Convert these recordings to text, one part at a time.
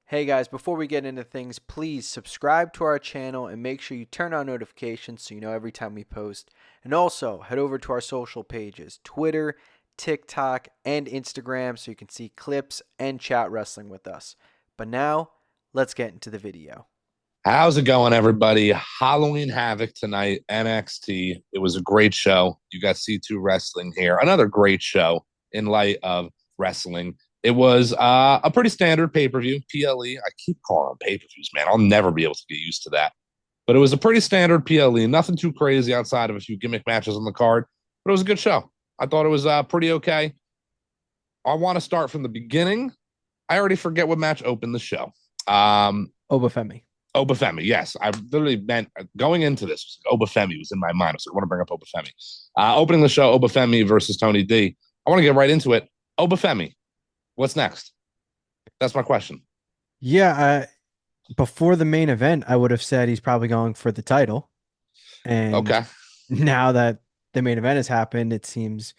Hey guys, before we get into things, please subscribe to our channel and make sure you turn on notifications so you know every time we post. And also, head over to our social pages, Twitter, TikTok, and Instagram so you can see clips and chat wrestling with us. But now, let's get into the video. How's it going, everybody? Halloween Havoc tonight, NXT. It was a great show. You got C2 Wrestling here. Another great show in light of wrestling. It was a pretty standard pay-per-view, PLE. I keep calling them pay-per-views, man. I'll never be able to get used to that. But it was a pretty standard PLE. Nothing too crazy outside of a few gimmick matches on the card. But it was a good show. I thought it was pretty okay. I want to start from the beginning. I already forget what match opened the show. Obafemi. Obafemi, yes. I literally meant going into this, Obafemi was in my mind. So I want to bring up Obafemi. Opening the show, Obafemi versus Tony D. I want to get right into it. Obafemi, what's next? That's my question. Yeah, before the main event, I would have said he's probably going for the title. And Okay. now that the main event has happened, it seems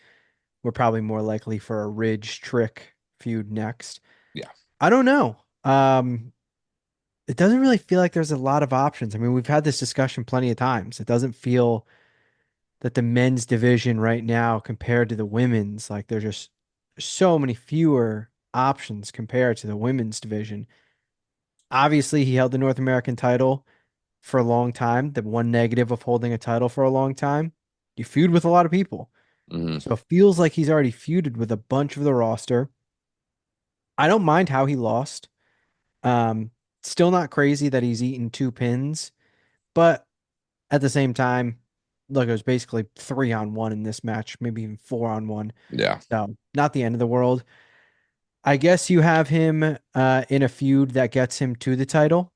we're probably more likely for a Ridge Trick feud next. Yeah. I don't know. It doesn't really feel like there's a lot of options. I mean, we've had this discussion plenty of times. It doesn't feel that the men's division right now compared to the women's, like there's just so many fewer options compared to the women's division. Obviously, he held the North American title for a long time. The one negative of holding a title for a long time, you feud with a lot of people. Mm-hmm. So it feels like he's already feuded with a bunch of the roster. I don't mind how he lost. Um, Still not crazy that he's eaten two pins, but at the same time, look, it was basically 3-on-1 in this match, maybe even 4-on-1. Yeah. So not the end of the world. I guess you have him in a feud that gets him to the title.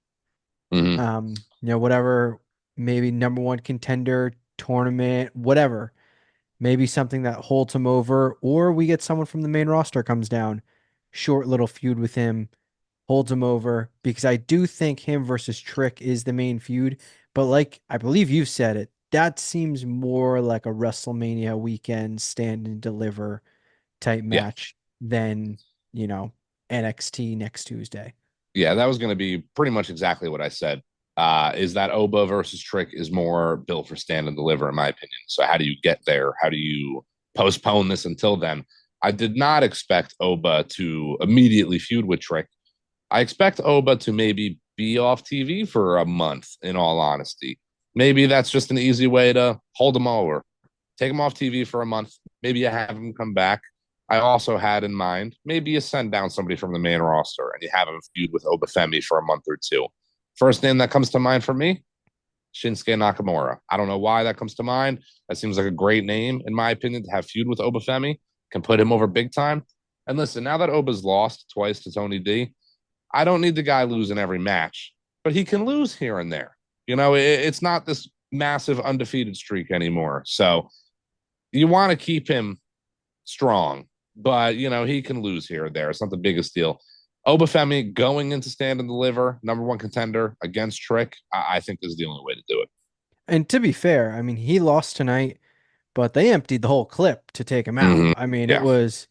Mm-hmm. Whatever, maybe number one contender tournament, whatever. Maybe something that holds him over, or we get someone from the main roster comes down, short little feud with him, holds him over, because I do think him versus Trick is the main feud. But like I believe you've said it, that seems more like a WrestleMania weekend stand and deliver type Yeah. match than, you know, NXT next Tuesday. Yeah. That was going to be pretty much exactly what I said. Is that Oba versus Trick is more built for stand and deliver, in my opinion. So how do you get there? How do you postpone this until then? I did not expect Oba to immediately feud with Trick. I expect Oba to maybe be off TV for a month, in all honesty. Maybe that's just an easy way to hold him over. Take him off TV for a month. Maybe you have him come back. I also had in mind maybe you send down somebody from the main roster and you have him feud with Obafemi for a month or two. First name that comes to mind for me, Shinsuke Nakamura. I don't know why that comes to mind. That seems like a great name, in my opinion, to have feud with Obafemi. Can put him over big time. And listen, now that Oba's lost twice to Tony D, I don't need the guy losing every match, but he can lose here and there. It's not this massive undefeated streak anymore. So you want to keep him strong, but he can lose here or there. It's not the biggest deal. Obafemi going into stand and deliver, number one contender against Trick, I think is the only way to do it. And to be fair, I mean, he lost tonight, but they emptied the whole clip to take him out. Mm-hmm. I mean, it Yeah, was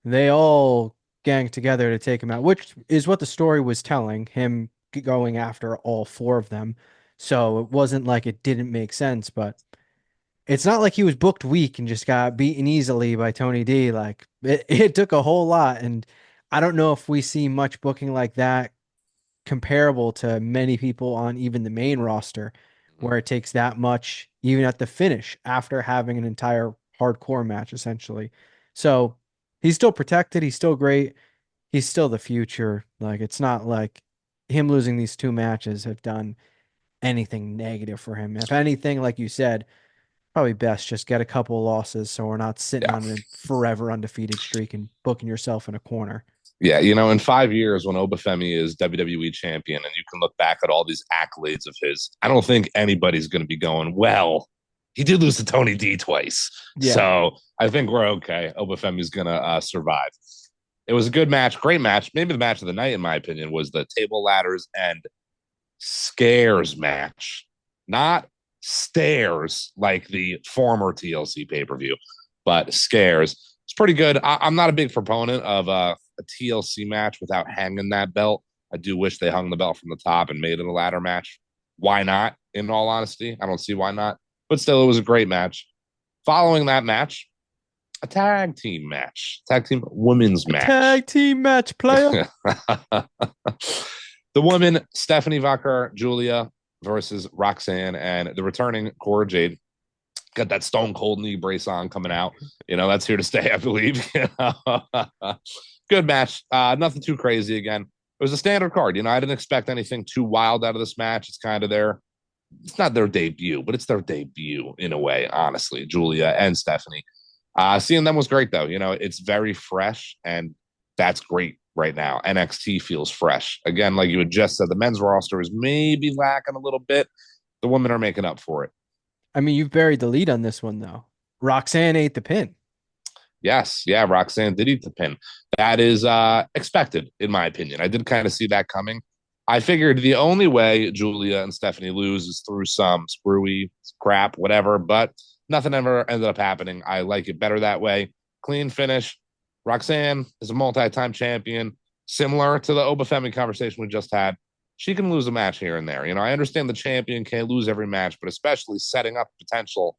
they all ganged together to take him out, which is what the story was telling, him going after all four of them. So it wasn't like it didn't make sense, but it's not like he was booked weak and just got beaten easily by Tony D. Like it took a whole lot. And I don't know if we see much booking like that comparable to many people on even the main roster, where it takes that much, even at the finish, after having an entire hardcore match, essentially. So he's still protected. He's still great. He's still the future. Like, it's not like him losing these two matches have done anything negative for him. If anything, like you said, probably best just get a couple of losses so we're not sitting yeah. on a forever undefeated streak and booking yourself in a corner. Yeah, in 5 years when Obafemi is WWE champion and you can look back at all these accolades of his, I don't think anybody's going to be going, well, he did lose to Tony D twice. Yeah. So I think we're okay. Obafemi's going to survive. It was a good match, great match. Maybe the match of the night, in my opinion, was the table ladders and scares match. Not stairs like the former TLC pay per view, but scares. It's pretty good. I'm not a big proponent of a TLC match without hanging that belt. I do wish they hung the belt from the top and made it a ladder match. Why not? In all honesty, I don't see why not. But still, it was a great match. Following that match, a tag team women's A match. tag team match, player. The women, Stephanie Vacher, Julia versus Roxanne, and the returning Cora Jade. Got that stone cold knee brace on coming out. That's here to stay, I believe. Good match. Nothing too crazy again. It was a standard card. I didn't expect anything too wild out of this match. It's not their debut, but it's their debut in a way, honestly, Julia and Stephanie. Seeing them was great, though. It's very fresh, and that's great right now. NXT feels fresh. Again, like you had just said, the men's roster is maybe lacking a little bit. The women are making up for it. I mean, you've buried the lead on this one, though. Roxanne ate the pin. Yes, yeah, Roxanne did eat the pin. That is expected, in my opinion. I did kind of see that coming. I figured the only way Julia and Stephanie lose is through some screwy crap, whatever, but nothing ever ended up happening. I like it better that way. Clean finish. Roxanne is a multi-time champion, similar to the Obafemi conversation we just had. She can lose a match here and there. I understand the champion can't lose every match, but especially setting up a potential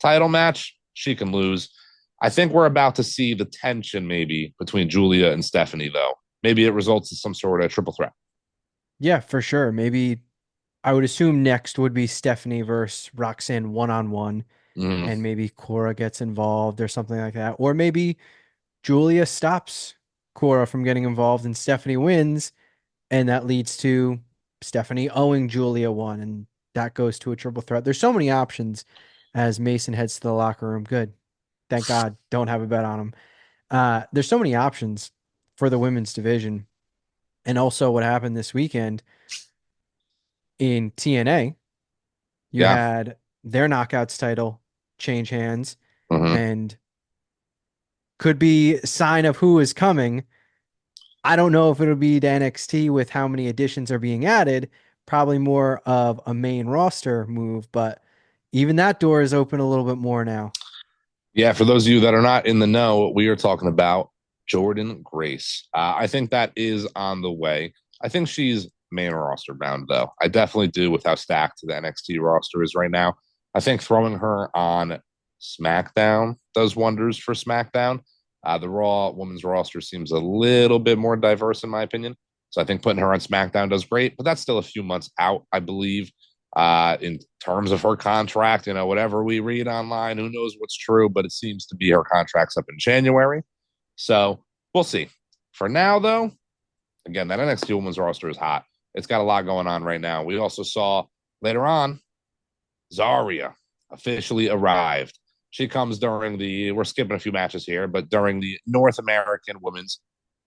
title match, she can lose. I think we're about to see the tension maybe between Julia and Stephanie, though. Maybe it results in some sort of triple threat. Yeah, for sure. Maybe I would assume next would be Stephanie versus Roxanne one-on-one, Mm, and maybe Cora gets involved or something like that. Or maybe Julia stops Cora from getting involved and Stephanie wins, and that leads to Stephanie owing Julia one, and that goes to a triple threat. There's so many options as Mason heads to the locker room. Good. Thank God. Don't have a bet on him. There's so many options for the women's division. And also what happened this weekend in TNA, you yeah. had their knockouts title change hands Mm-hmm. and could be a sign of who is coming. I don't know if it'll be to NXT with how many additions are being added, probably more of a main roster move, but even that door is open a little bit more now. Yeah, for those of you that are not in the know, we are talking about Jordan Grace. I think that is on the way. I think she's main roster bound, though. I definitely do with how stacked the NXT roster is right now. I think throwing her on SmackDown does wonders for SmackDown. The Raw women's roster seems a little bit more diverse, in my opinion. So I think putting her on SmackDown does great, but that's still a few months out, I believe. In terms of her contract, whatever we read online, who knows what's true, but it seems to be her contract's up in January. So we'll see. For now, though, again, that NXT women's roster is hot. It's got a lot going on right now. We also saw later on Zarya officially arrived. She comes we're skipping a few matches here, but during the North American Women's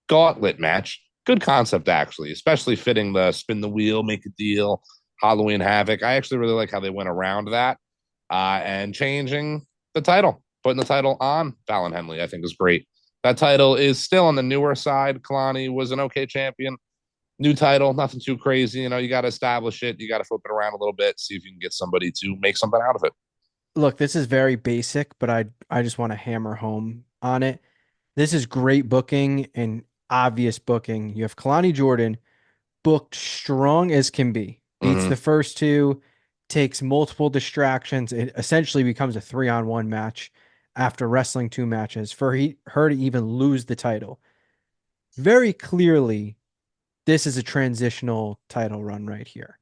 Gauntlet match. Good concept, actually, especially fitting the spin the wheel, make a deal, Halloween Havoc. I actually really like how they went around that and changing the title, putting the title on Fallon Henley, I think is great. That title is still on the newer side. Kalani was an okay champion. New title, nothing too crazy. You got to establish it. You got to flip it around a little bit, see if you can get somebody to make something out of it. Look, this is very basic, but I just want to hammer home on it. This is great booking and obvious booking. You have Kalani Jordan booked strong as can be. Beats Mm-hmm. the first two, takes multiple distractions. It essentially becomes a 3-on-1 match after wrestling two matches for her to even lose the title. Very clearly, this is a transitional title run right here.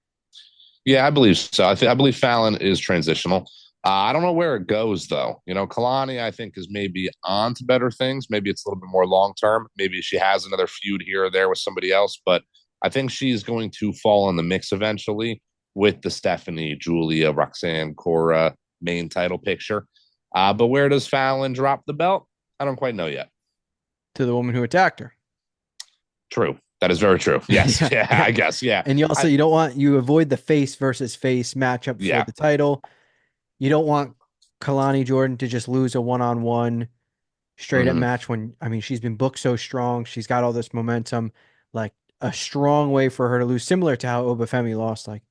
Yeah, I believe so. I believe Fallon is transitional. I don't know where it goes though. Kalani, I think, is maybe on to better things. Maybe it's a little bit more long term. Maybe she has another feud here or there with somebody else, but I think she's going to fall in the mix eventually with the Stephanie, Julia, Roxanne, Cora main title picture. But where does Fallon drop the belt? I don't quite know yet. To the woman who attacked her. True. That is very true. Yes. Yeah. Yeah, I guess. Yeah. And you don't want you avoid the face versus face matchup for Yeah. the title. You don't want Kalani Jordan to just lose a one-on-one straight up Mm-hmm. match when I mean she's been booked so strong. She's got all this momentum. Like a strong way for her to lose, similar to how Obafemi lost. Like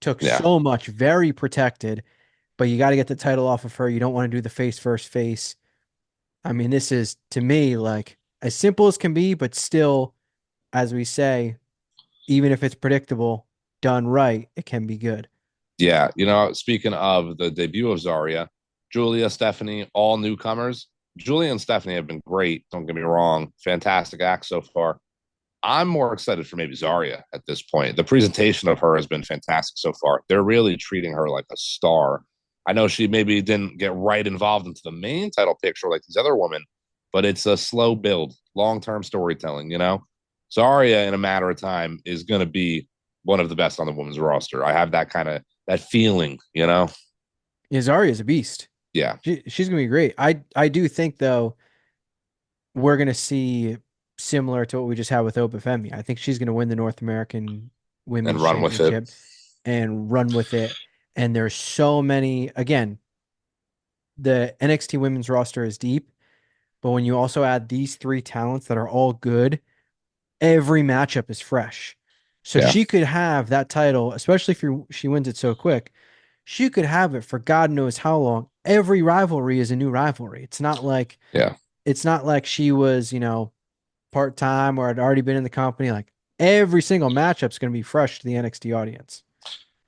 took Yeah. so much, very protected, but you got to get the title off of her. You don't want to do the face versus face. I mean, this is to me like as simple as can be, but still, as we say, even if it's predictable, done right, it can be good. Yeah, speaking of the debut of Zarya, Julia, Stephanie, all newcomers. Julia and Stephanie have been great. Don't get me wrong, fantastic acts so far. I'm more excited for maybe Zarya at this point. The presentation of her has been fantastic so far. They're really treating her like a star. I know she maybe didn't get right involved into the main title picture like these other women, but it's a slow build, long-term storytelling. Zarya in a matter of time is going to be one of the best on the women's roster. I have that feeling. Yeah, Zarya is a beast. Yeah, She's gonna be great. I do think though we're gonna see similar to what we just had with Obafemi. I think she's gonna win the North American and Women's run with it. Championship and run with it. And there's so many. Again, the NXT Women's roster is deep, but when you also add these three talents that are all good, every matchup is fresh. So Yeah, she could have that title, especially if she wins it so quick. She could have it for God knows how long. Every rivalry is a new rivalry. yeah. It's not like she was, part time or had already been in the company. Like every single matchup is going to be fresh to the NXT audience.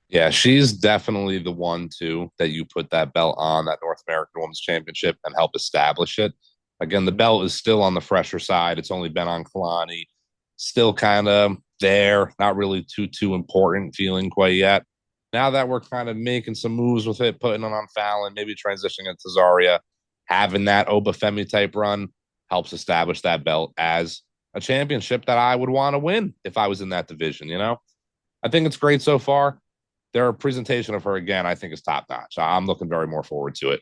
Yeah, she's definitely the one too that you put that belt on that North American Women's Championship and help establish it. Again, the belt is still on the fresher side. It's only been on Kalani, still kind of there, not really too important feeling quite yet. Now that we're kind of making some moves with it, putting it on Fallon, maybe transitioning it to Zarya, having that Obafemi type run helps establish that belt as a championship that I would want to win if I was in that division. I think it's great so far. Their presentation of her again, I think, is top notch. I'm looking very more forward to it.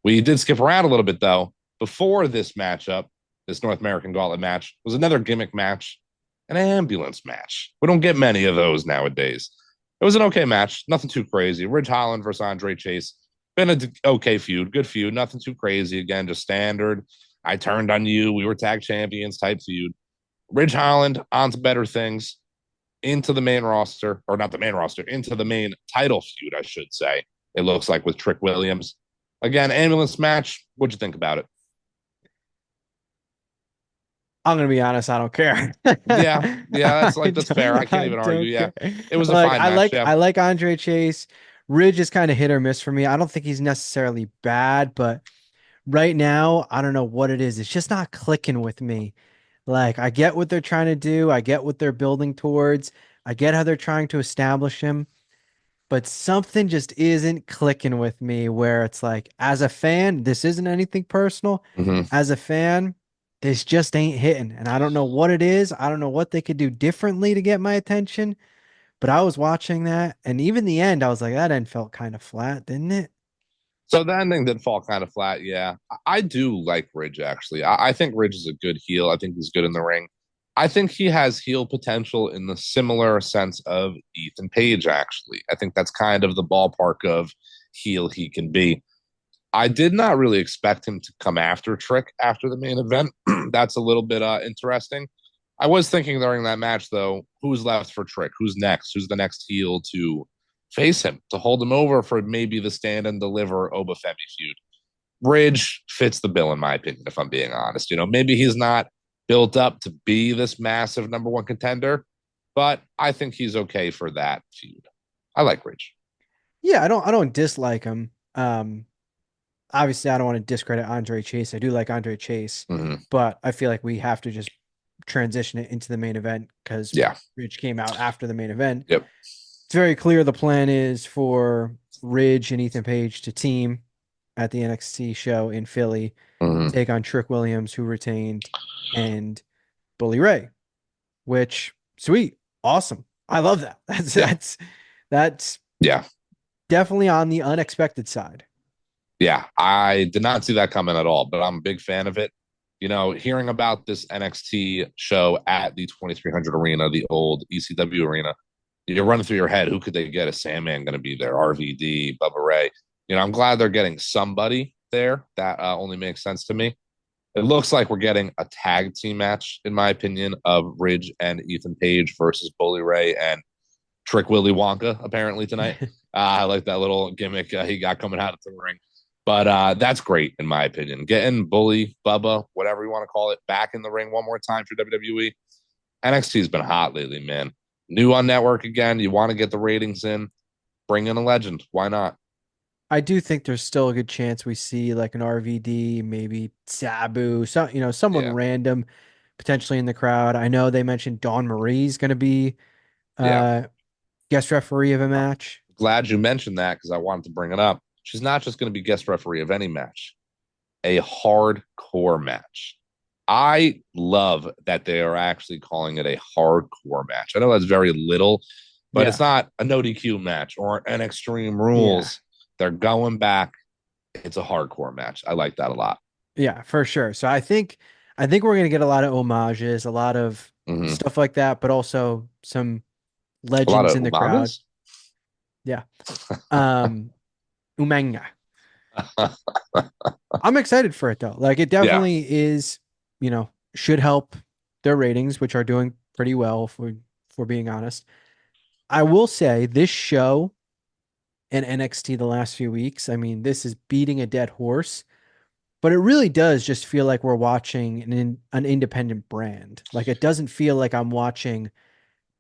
We did skip around a little bit though. Before this matchup, this North American Gauntlet match was another gimmick match, an ambulance match. We don't get many of those nowadays. It was an okay match, nothing too crazy. Ridge Holland versus Andre Chase, been an okay feud, good feud, nothing too crazy. Again, just standard. I turned on you. We were tag champions type feud. Ridge Holland on to better things into the main roster, or not the main roster, into the main title feud, I should say. It looks like with Trick Williams. Again, ambulance match. What'd you think about it? I'm gonna be honest, I don't care. Yeah, that's fair. I can't I even argue. don't Yeah, care. it was a Like fine I match. like Yeah. I like Andre Chase. Ridge is kind of hit or miss for me. I don't think he's necessarily bad, but right now, I don't know what it is. It's just not clicking with me. Like I get what they're trying to do. I get what they're building towards. I get how they're trying to establish him, but something just isn't clicking with me where it's like, as a fan, this isn't anything personal. Mm-hmm. As a fan, this just ain't hitting. And I don't know what it is. I don't know what they could do differently to get my attention. But I was watching that, and even the end, I was like, that end felt kind of flat, didn't it? So the ending did fall kind of flat. Yeah, I do like Ridge actually. I think Ridge is a good heel. I think he's good in the ring. I think he has heel potential in the similar sense of Ethan Page. Actually, I think that's kind of the ballpark of heel he can be. I did not really expect him to come after Trick after the main event. That's a little bit interesting. I was thinking during that match, though, who's left for Trick? Who's next? Who's the next heel to face him, to hold him over for maybe the stand and deliver Obafemi feud? Ridge fits the bill, in my opinion, if I'm being honest. Maybe he's not built up to be this massive number one contender, but I think he's okay for that feud. I like Ridge. Yeah, I don't dislike him. Obviously I don't want to discredit Andre Chase. I do like Andre Chase, Mm-hmm. but I feel like we have to just transition it into the main event because Yeah. Ridge came out after the main event. Yep. It's very clear the plan is for Ridge and Ethan Page to team at the NXT show in Philly, Mm-hmm. take on Trick Williams, who retained, and Bully Ray, which sweet, awesome. I love that. That's Yeah. that's Yeah. definitely on the unexpected side. Yeah, I did not see that coming at all, but I'm a big fan of it. Hearing about this NXT show at the 2300 Arena, the old ECW arena, you're running through your head, who could they get? Is Sandman going to be there? RVD, Bubba Ray. I'm glad they're getting somebody there. That only makes sense to me. It looks like we're getting a tag team match, in my opinion, of Ridge and Ethan Page versus Bully Ray and Trick Willy Wonka, apparently, tonight. I like that little gimmick he got coming out of the ring. But that's great, in my opinion. Getting Bully, Bubba, whatever you want to call it, back in the ring one more time for WWE. NXT has been hot lately, man. New on network again. You want to get the ratings in, bring in a legend. Why not? I do think there's still a good chance we see like an RVD, maybe Sabu, someone Yeah. random potentially in the crowd. I know they mentioned Dawn Marie's going to be Yeah. uh guest referee of a match. Glad you mentioned that because I wanted to bring it up. She's not just going to be guest referee of any match, a hardcore match. I love that they are actually calling it a hardcore match. I know that's very little, but it's Yeah. not a no DQ match or an Extreme Yeah. Rules. They're going back. It's a hardcore match. I like that a lot. Yeah, for sure. So I think we're gonna get a lot of homages, a lot of Mm-hmm. stuff like that, but also some A lot legends of in the crowd. umagas. Yeah. Um Umanga. I'm excited for it though. Like it Yeah. definitely is, should help their ratings, which are doing pretty well for being honest. I will say this show and NXT the last few weeks, I mean, this is beating a dead horse, but it really does just feel like we're watching an independent brand. Like it doesn't feel like I'm watching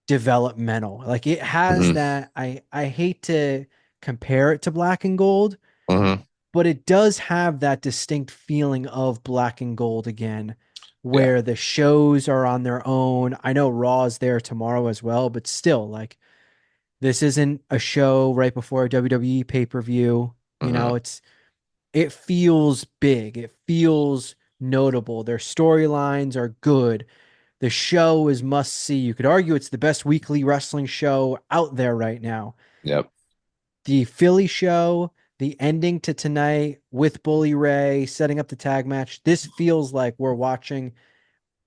developmental. Like it has Mm-hmm. that I hate to compare it to Black and Gold, Mm-hmm. but it does have that distinct feeling of Black and Gold again, Yeah. where the shows are on their own. I know Raw is there tomorrow as well, but still, like this isn't a show right before a WWE pay-per-view. Mm-hmm. It feels big. It feels notable. Their storylines are good. The show is must see. You could argue it's the best weekly wrestling show out there right now. Yep. The Philly show, the ending to tonight with Bully Ray setting up the tag match. This feels like we're watching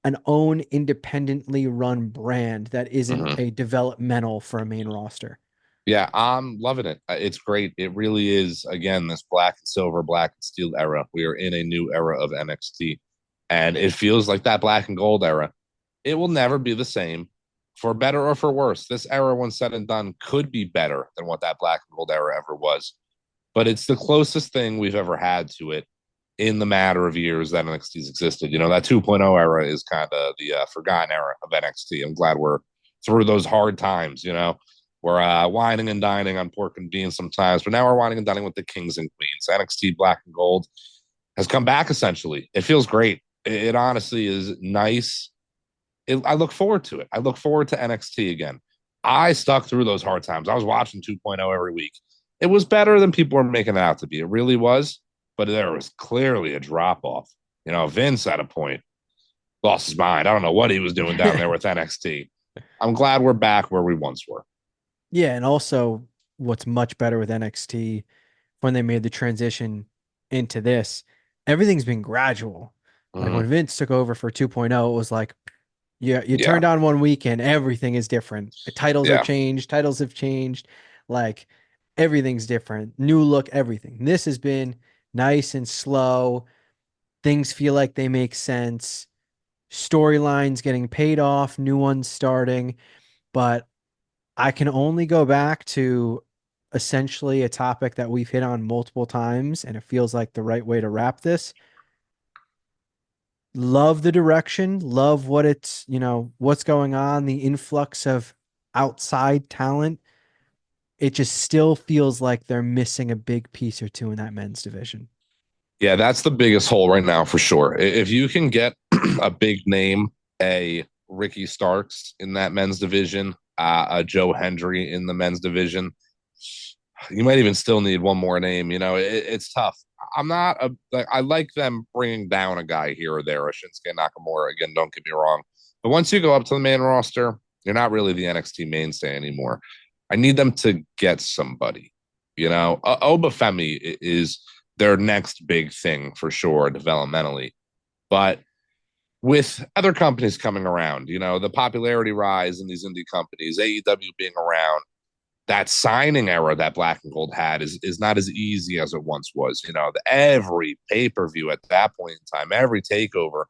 an own independently run brand that isn't Mm-hmm. a developmental for a main roster. Yeah, I'm loving it. It's great. It really is, again, this black and silver, black and steel era. We are in a new era of NXT. And it feels like that black and gold era. It will never be the same, for better or for worse. This era, when said and done, could be better than what that black and gold era ever was. But it's the closest thing we've ever had to it in the matter of years that NXT's existed. That 2.0 era is kind of the forgotten era of NXT. I'm glad we're through those hard times. We're whining and dining on pork and beans sometimes, but now we're whining and dining with the kings and queens. NXT Black and Gold has come back essentially. It feels great. It honestly is nice. I look forward to it. I look forward to NXT again. I stuck through those hard times. I was watching 2.0 every week. It was better than people were making it out to be. It really was, but there was clearly a drop off. Vince at a point lost his mind. I don't know what he was doing down there with NXT. I'm glad we're back where we once were. Yeah, and also what's much better with NXT when they made the transition into this, everything's been gradual. Like when Mm-hmm. Vince took over for 2.0, it was like you Yeah, turned on one weekend, everything is different. The titles are yeah, changed, titles have changed, like everything's different. New look, everything. This has been nice and slow. Things feel like they make sense. Storylines getting paid off, new ones starting, but I can only go back to essentially a topic that we've hit on multiple times, and it feels like the right way to wrap this. Love the direction, love what's going on, the influx of outside talent. It just still feels like they're missing a big piece or two in that men's division. yeah. That's the biggest hole right now for sure. If you can get a big name, a Ricky Starks in that men's division, a Joe Hendry in the men's division, you might even still need one more name. It's tough. I'm not like I like them bringing down a guy here or there, a Shinsuke Nakamura. Again, don't get me wrong, but once you go up to the main roster, you're not really the NXT mainstay anymore. I need them to get somebody. Obafemi is their next big thing for sure, developmentally. But with other companies coming around, the popularity rise in these indie companies, AEW being around, that signing era that Black and Gold had is not as easy as it once was. Every pay per view at that point in time, every takeover,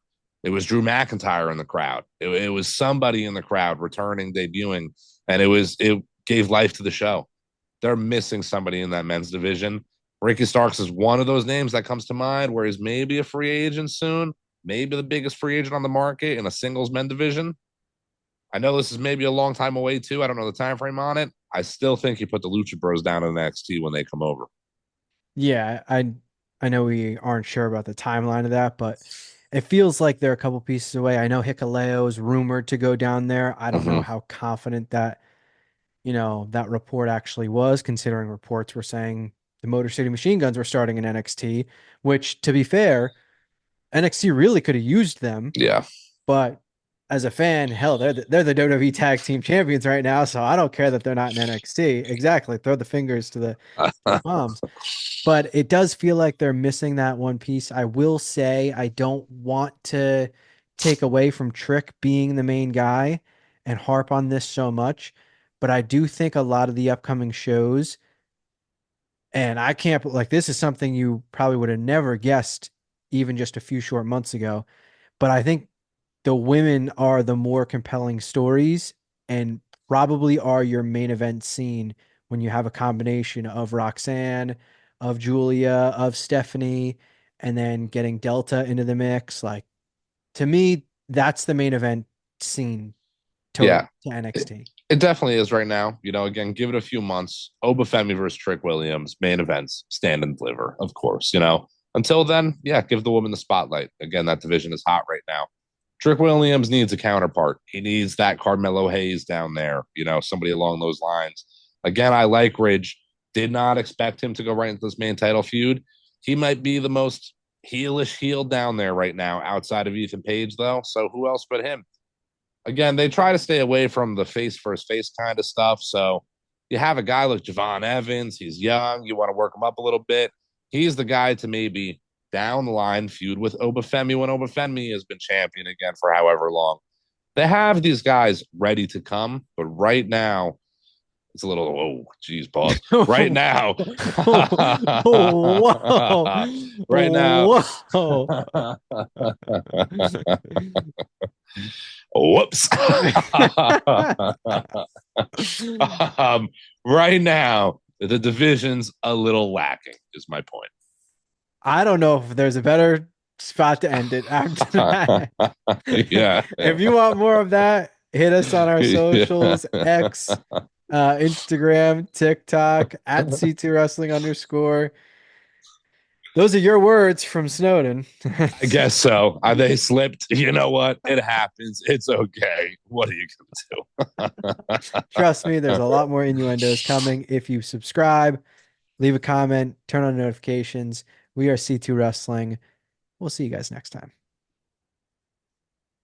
it was Drew McIntyre in the crowd. It was somebody in the crowd returning, debuting, and it gave life to the show. They're missing somebody in that men's division. Ricky Starks is one of those names that comes to mind where he's maybe a free agent soon, maybe the biggest free agent on the market in a singles men division. I know this is maybe a long time away too. I don't know the time frame on it. I still think you put the Lucha Bros down in NXT when they come over. Yeah, I know we aren't sure about the timeline of that, but it feels like they're a couple pieces away. I know Hikuleo is rumored to go down there. I don't know Mm-hmm. how confident that, that report actually was, considering reports were saying the Motor City Machine Guns were starting in NXT, which, to be fair, NXT really could have used them, Yeah. but as a fan, hell, they're the WWE Tag Team Champions right now, so I don't care that they're not in NXT. Exactly, throw the fingers to the palms. But it does feel like they're missing that one piece. I will say I don't want to take away from Trick being the main guy and harp on this so much, but I do think a lot of the upcoming shows, and I can't, like, this is something you probably would have never guessed even just a few short months ago, but I think the women are the more compelling stories and probably are your main event scene when you have a combination of Roxanne, of Julia, of Stephanie, and then getting Delta into the mix. Like, to me, that's the main event scene Yeah. to It, NXT. it definitely is right now. Again, give it a few months. Obafemi versus Trick Williams, main events, stand and deliver, of course. Until then, yeah, give the woman the spotlight. Again, that division is hot right now. Trick Williams needs a counterpart. He needs that Carmelo Hayes down there, somebody along those lines. Again, I like Ridge. Did not expect him to go right into this main title feud. He might be the most heelish heel down there right now, outside of Ethan Page, though. So who else but him? Again, they try to stay away from the face versus face kind of stuff. So you have a guy like Javon Evans. He's young. You want to work him up a little bit. He's the guy to maybe down the line feud with Obafemi when Obafemi has been champion again for however long. They have these guys ready to come, but right now it's a little, oh, geez, pause. Right now, Whoa. right now, Whoa. whoops. um, right now, the division's a little lacking, is my point. I don't know if there's a better spot to end it after that. Yeah. If you want more of that, hit us on our Yeah. socials, X, Instagram, TikTok, at C2 Wrestling _. Those are your words from Snowden. I guess so. They slipped. You know what? It happens. It's okay. What are you going to Trust me, there's a lot more innuendos coming. If you subscribe, leave a comment, turn on notifications. We are C2 Wrestling. We'll see you guys next time.